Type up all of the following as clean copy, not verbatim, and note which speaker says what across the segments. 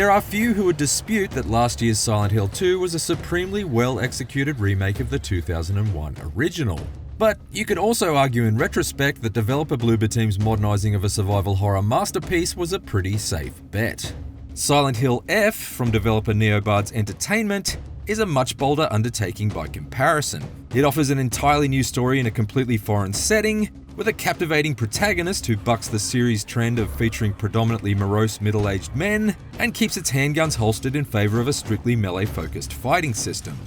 Speaker 1: There are few who would dispute that last year's Silent Hill 2 was a supremely well-executed remake of the 2001 original. But you could also argue in retrospect that developer Bloober Team's modernising of a survival horror masterpiece was a pretty safe bet. Silent Hill F, from developer Neobards Entertainment, is a much bolder undertaking by comparison. It offers an entirely new story in a completely foreign setting, with a captivating protagonist who bucks the series' trend of featuring predominantly morose middle-aged men, and keeps its handguns holstered in favour of a strictly melee-focused fighting system.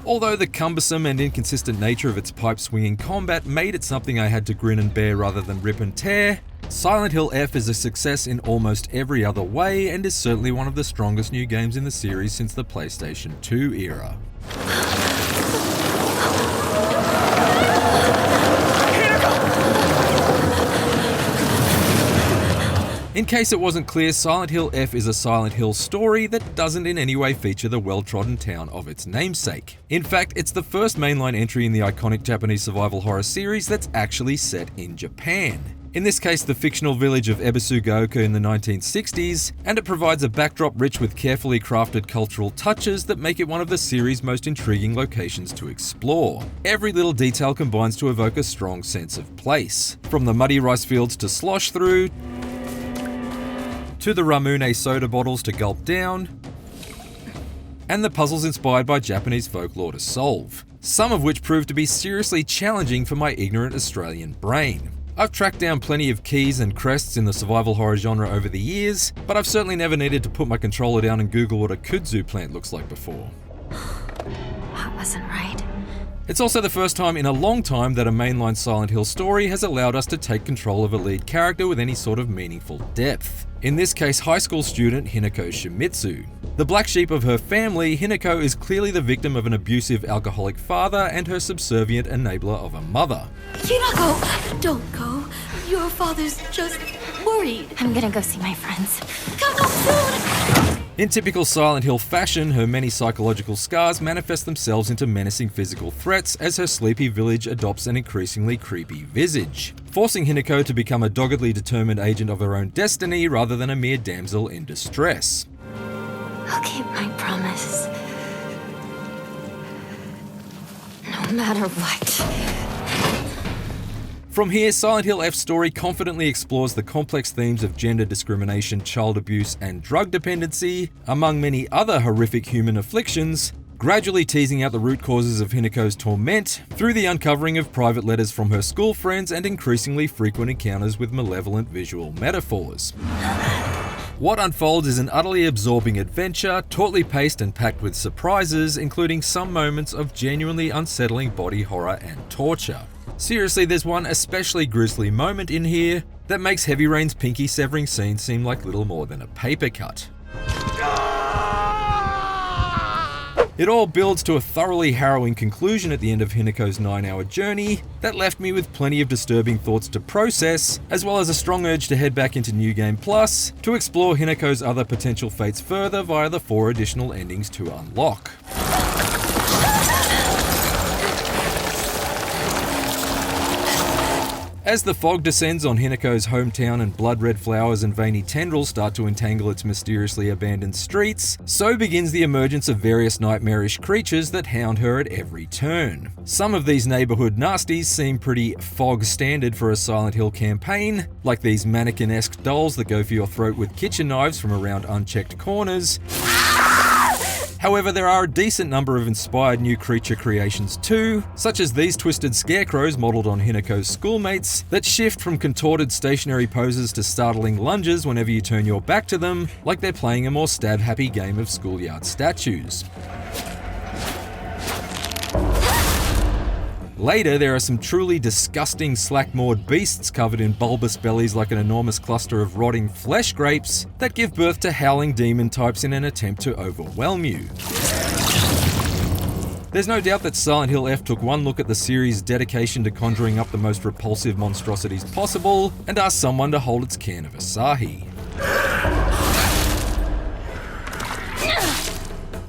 Speaker 1: Although the cumbersome and inconsistent nature of its pipe-swinging combat made it something I had to grin and bear rather than rip and tear, Silent Hill F is a success in almost every other way and is certainly one of the strongest new games in the series since the PlayStation 2 era. In case it wasn't clear, Silent Hill F is a Silent Hill story that doesn't in any way feature the well-trodden town of its namesake. In fact, it's the first mainline entry in the iconic Japanese survival horror series that's actually set in Japan. In this case, the fictional village of Ebisugaoka in the 1960s, and it provides a backdrop rich with carefully crafted cultural touches that make it one of the series' most intriguing locations to explore. Every little detail combines to evoke a strong sense of place. From the muddy rice fields to slosh through, to the Ramune soda bottles to gulp down, and the puzzles inspired by Japanese folklore to solve, some of which proved to be seriously challenging for my ignorant Australian brain. I've tracked down plenty of keys and crests in the survival horror genre over the years, but I've certainly never needed to put my controller down and Google what a kudzu plant looks like before.
Speaker 2: That wasn't right.
Speaker 1: It's also the first time in a long time that a mainline Silent Hill story has allowed us to take control of a lead character with any sort of meaningful depth. In this case, high school student Hinako Shimizu. The black sheep of her family, Hinako is clearly the victim of an abusive alcoholic father and her subservient enabler of a mother.
Speaker 2: Hinako, don't go. Your father's just worried. I'm gonna go see my friends. Come on soon!
Speaker 1: In typical Silent Hill fashion, her many psychological scars manifest themselves into menacing physical threats as her sleepy village adopts an increasingly creepy visage, forcing Hinako to become a doggedly determined agent of her own destiny rather than a mere damsel in distress.
Speaker 2: I'll keep my promise. No matter what.
Speaker 1: From here, Silent Hill F's story confidently explores the complex themes of gender discrimination, child abuse, and drug dependency, among many other horrific human afflictions, gradually teasing out the root causes of Hinako's torment through the uncovering of private letters from her school friends and increasingly frequent encounters with malevolent visual metaphors. What unfolds is an utterly absorbing adventure, tautly paced and packed with surprises, including some moments of genuinely unsettling body horror and torture. Seriously, there's one especially grisly moment in here that makes Heavy Rain's pinky severing scene seem like little more than a paper cut. It all builds to a thoroughly harrowing conclusion at the end of Hinako's 9-hour journey that left me with plenty of disturbing thoughts to process, as well as a strong urge to head back into New Game Plus to explore Hinako's other potential fates further via the 4 additional endings to unlock. As the fog descends on Hinako's hometown and blood-red flowers and veiny tendrils start to entangle its mysteriously abandoned streets, so begins the emergence of various nightmarish creatures that hound her at every turn. Some of these neighborhood nasties seem pretty fog standard for a Silent Hill campaign, like these mannequin-esque dolls that go for your throat with kitchen knives from around unchecked corners. However, there are a decent number of inspired new creature creations too, such as these twisted scarecrows modelled on Hinako's schoolmates that shift from contorted stationary poses to startling lunges whenever you turn your back to them, like they're playing a more stab-happy game of schoolyard statues. Later, there are some truly disgusting slack-moored beasts covered in bulbous bellies like an enormous cluster of rotting flesh grapes that give birth to howling demon types in an attempt to overwhelm you. There's no doubt that Silent Hill F took one look at the series' dedication to conjuring up the most repulsive monstrosities possible and asked someone to hold its can of Asahi.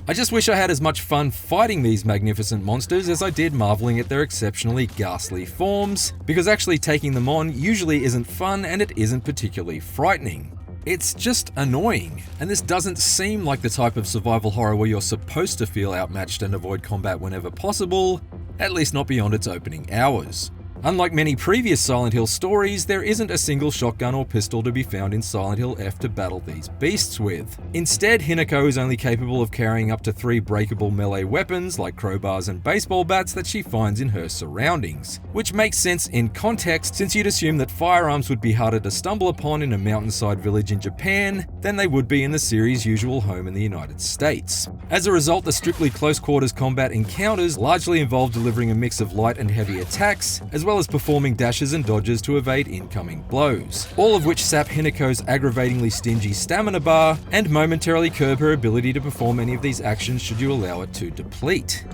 Speaker 1: I just wish I had as much fun fighting these magnificent monsters as I did marveling at their exceptionally ghastly forms, because actually taking them on usually isn't fun and it isn't particularly frightening. It's just annoying, and this doesn't seem like the type of survival horror where you're supposed to feel outmatched and avoid combat whenever possible, at least not beyond its opening hours. Unlike many previous Silent Hill stories, there isn't a single shotgun or pistol to be found in Silent Hill F to battle these beasts with. Instead, Hinako is only capable of carrying up to 3 breakable melee weapons like crowbars and baseball bats that she finds in her surroundings, which makes sense in context since you'd assume that firearms would be harder to stumble upon in a mountainside village in Japan than they would be in the series' usual home in the United States. As a result, the strictly close quarters combat encounters largely involve delivering a mix of light and heavy attacks, as well as performing dashes and dodges to evade incoming blows, all of which sap Hinako's aggravatingly stingy stamina bar and momentarily curb her ability to perform any of these actions should you allow it to deplete.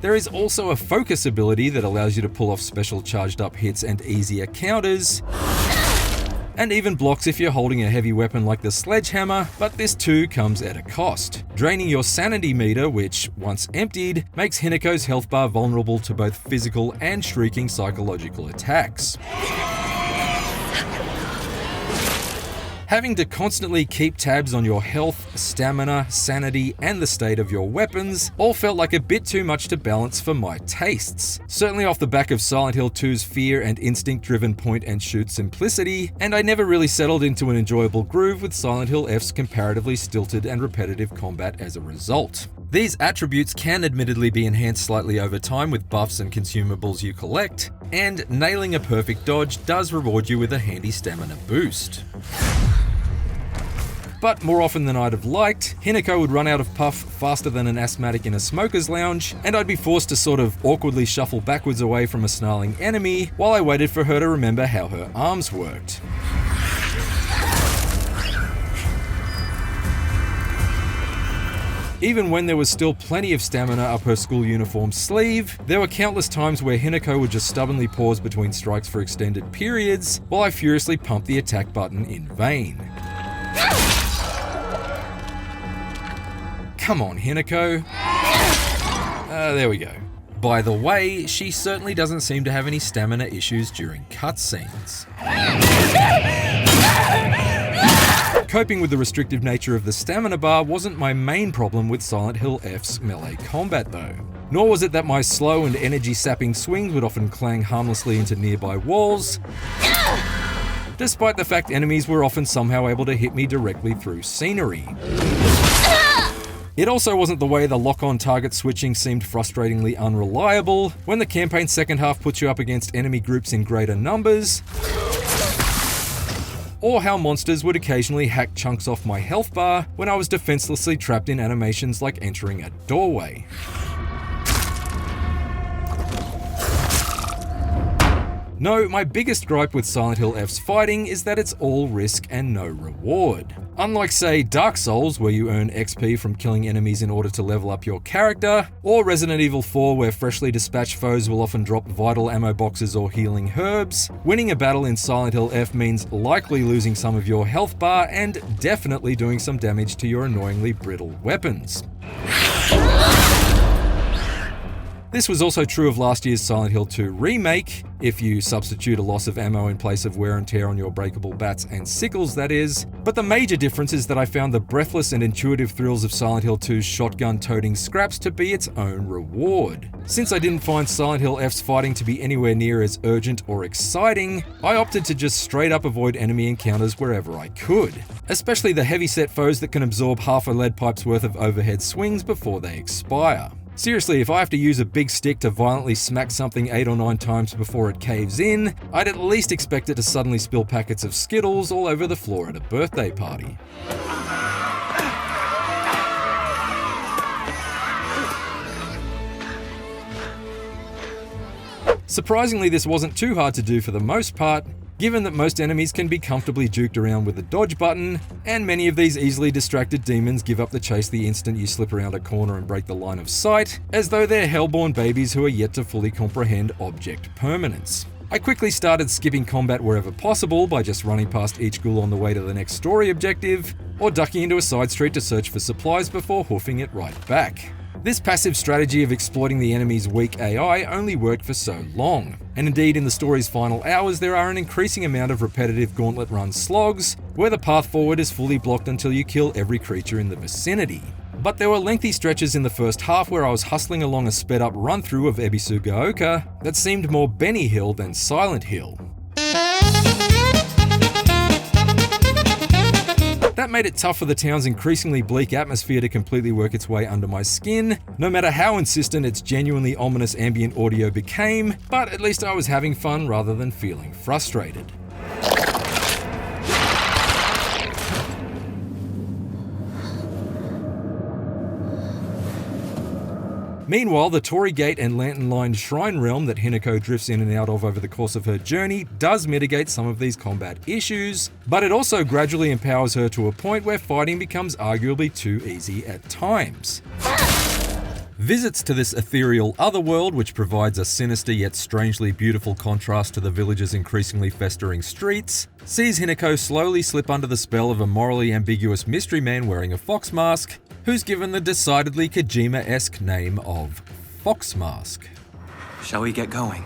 Speaker 1: There is also a focus ability that allows you to pull off special charged up hits and easier counters, and even blocks if you're holding a heavy weapon like the sledgehammer, but this too comes at a cost, draining your sanity meter, which, once emptied, makes Hinako's health bar vulnerable to both physical and shrieking psychological attacks. Having to constantly keep tabs on your health, stamina, sanity, and the state of your weapons all felt like a bit too much to balance for my tastes. Certainly off the back of Silent Hill 2's fear and instinct-driven point-and-shoot simplicity, and I never really settled into an enjoyable groove with Silent Hill F's comparatively stilted and repetitive combat as a result. These attributes can admittedly be enhanced slightly over time with buffs and consumables you collect, and nailing a perfect dodge does reward you with a handy stamina boost. But more often than I'd have liked, Hinako would run out of puff faster than an asthmatic in a smoker's lounge, and I'd be forced to sort of awkwardly shuffle backwards away from a snarling enemy while I waited for her to remember how her arms worked. Even when there was still plenty of stamina up her school uniform sleeve, there were countless times where Hinako would just stubbornly pause between strikes for extended periods while I furiously pumped the attack button in vain. Come on, Hinako. There we go. By the way, she certainly doesn't seem to have any stamina issues during cutscenes. Coping with the restrictive nature of the stamina bar wasn't my main problem with Silent Hill F's melee combat though. Nor was it that my slow and energy-sapping swings would often clang harmlessly into nearby walls, despite the fact enemies were often somehow able to hit me directly through scenery. It also wasn't the way the lock-on target switching seemed frustratingly unreliable when the campaign's second half puts you up against enemy groups in greater numbers, or how monsters would occasionally hack chunks off my health bar when I was defenselessly trapped in animations like entering a doorway. No, my biggest gripe with Silent Hill F's fighting is that it's all risk and no reward. Unlike, say, Dark Souls, where you earn XP from killing enemies in order to level up your character, or Resident Evil 4, where freshly dispatched foes will often drop vital ammo boxes or healing herbs, winning a battle in Silent Hill F means likely losing some of your health bar and definitely doing some damage to your annoyingly brittle weapons. This was also true of last year's Silent Hill 2 remake, if you substitute a loss of ammo in place of wear and tear on your breakable bats and sickles, that is. But the major difference is that I found the breathless and intuitive thrills of Silent Hill 2's shotgun-toting scraps to be its own reward. Since I didn't find Silent Hill F's fighting to be anywhere near as urgent or exciting, I opted to just straight up avoid enemy encounters wherever I could, especially the heavy-set foes that can absorb half a lead pipe's worth of overhead swings before they expire. Seriously, if I have to use a big stick to violently smack something 8 or 9 times before it caves in, I'd at least expect it to suddenly spill packets of Skittles all over the floor at a birthday party. Surprisingly, this wasn't too hard to do for the most part, given that most enemies can be comfortably juked around with the dodge button, and many of these easily distracted demons give up the chase the instant you slip around a corner and break the line of sight, as though they're hellborn babies who are yet to fully comprehend object permanence. I quickly started skipping combat wherever possible by just running past each ghoul on the way to the next story objective, or ducking into a side street to search for supplies before hoofing it right back. This passive strategy of exploiting the enemy's weak AI only worked for so long, and indeed in the story's final hours there are an increasing amount of repetitive gauntlet run slogs, where the path forward is fully blocked until you kill every creature in the vicinity. But there were lengthy stretches in the first half where I was hustling along a sped up run through of Ebisugaoka that seemed more Benny Hill than Silent Hill. That made it tough for the town's increasingly bleak atmosphere to completely work its way under my skin, no matter how insistent its genuinely ominous ambient audio became, but at least I was having fun rather than feeling frustrated. Meanwhile, the Torii Gate and lantern-lined shrine realm that Hinako drifts in and out of over the course of her journey does mitigate some of these combat issues, but it also gradually empowers her to a point where fighting becomes arguably too easy at times. Visits to this ethereal otherworld, which provides a sinister yet strangely beautiful contrast to the village's increasingly festering streets, sees Hinako slowly slip under the spell of a morally ambiguous mystery man wearing a fox mask, who's given the decidedly Kojima-esque name of Fox Mask.
Speaker 3: Shall we get going,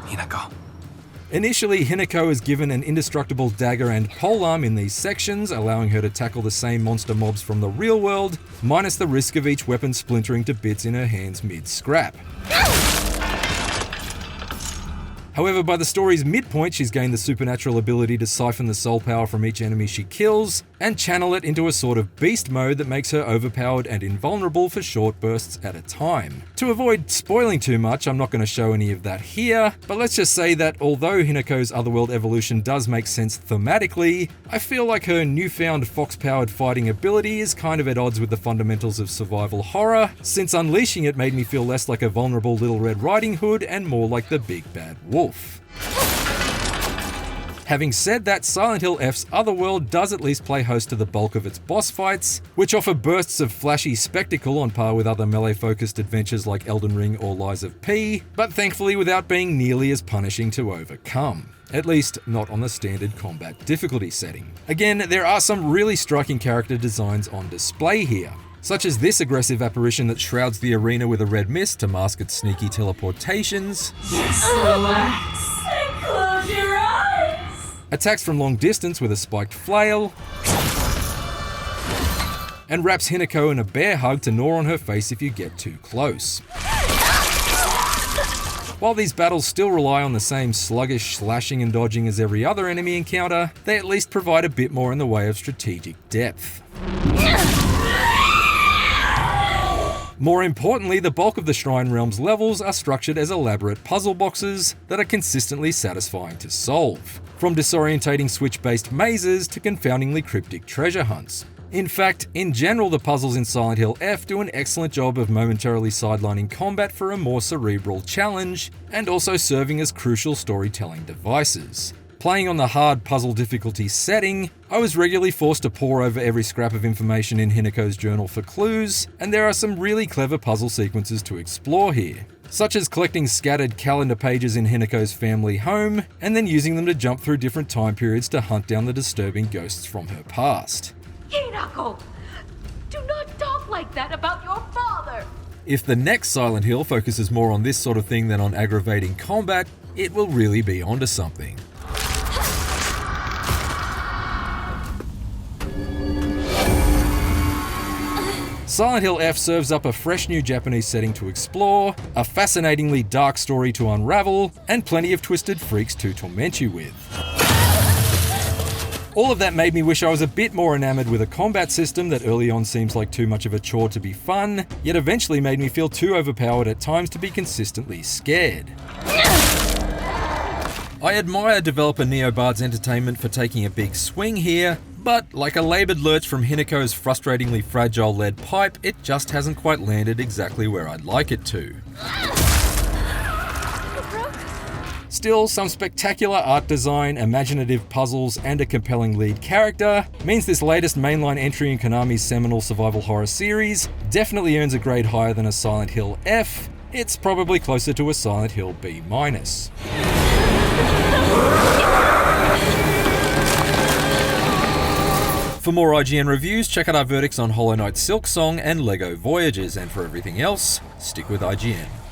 Speaker 3: Hinako?
Speaker 1: Initially, Hinako is given an indestructible dagger and polearm in these sections, allowing her to tackle the same monster mobs from the real world, minus the risk of each weapon splintering to bits in her hands mid-scrap. However, by the story's midpoint, she's gained the supernatural ability to siphon the soul power from each enemy she kills, and channel it into a sort of beast mode that makes her overpowered and invulnerable for short bursts at a time. To avoid spoiling too much, I'm not going to show any of that here, but let's just say that although Hinako's otherworld evolution does make sense thematically, I feel like her newfound fox-powered fighting ability is kind of at odds with the fundamentals of survival horror, since unleashing it made me feel less like a vulnerable Little Red Riding Hood and more like the big bad wolf. Having said that, Silent Hill F's Otherworld does at least play host to the bulk of its boss fights, which offer bursts of flashy spectacle on par with other melee-focused adventures like Elden Ring or Lies of P, but thankfully without being nearly as punishing to overcome. At least, not on the standard combat difficulty setting. Again, there are some really striking character designs on display here, such as this aggressive apparition that shrouds the arena with a red mist to mask its sneaky teleportations.
Speaker 2: Relax and close your eyes.
Speaker 1: Attacks from long distance with a spiked flail, and wraps Hinako in a bear hug to gnaw on her face if you get too close. While these battles still rely on the same sluggish slashing and dodging as every other enemy encounter, they at least provide a bit more in the way of strategic depth. More importantly, the bulk of the Shrine Realm's levels are structured as elaborate puzzle boxes that are consistently satisfying to solve, from disorientating switch-based mazes to confoundingly cryptic treasure hunts. In fact, in general, the puzzles in Silent Hill F do an excellent job of momentarily sidelining combat for a more cerebral challenge, and also serving as crucial storytelling devices. Playing on the hard puzzle difficulty setting, I was regularly forced to pore over every scrap of information in Hinako's journal for clues, and there are some really clever puzzle sequences to explore here, such as collecting scattered calendar pages in Hinako's family home, and then using them to jump through different time periods to hunt down the disturbing ghosts from her past.
Speaker 2: Hinako, do not talk like that about your father.
Speaker 1: If the next Silent Hill focuses more on this sort of thing than on aggravating combat, it will really be onto something. Silent Hill F serves up a fresh new Japanese setting to explore, a fascinatingly dark story to unravel, and plenty of twisted freaks to torment you with. All of that made me wish I was a bit more enamored with a combat system that early on seems like too much of a chore to be fun, yet eventually made me feel too overpowered at times to be consistently scared. I admire developer Neobards Entertainment for taking a big swing here, but like a laboured lurch from Hinako's frustratingly fragile lead pipe, it just hasn't quite landed exactly where I'd like it to. Still, some spectacular art design, imaginative puzzles, and a compelling lead character means this latest mainline entry in Konami's seminal survival horror series definitely earns a grade higher than a Silent Hill F. It's probably closer to a Silent Hill B-. For more IGN reviews, check out our verdicts on Hollow Knight Silk Song and LEGO Voyages, and for everything else, stick with IGN.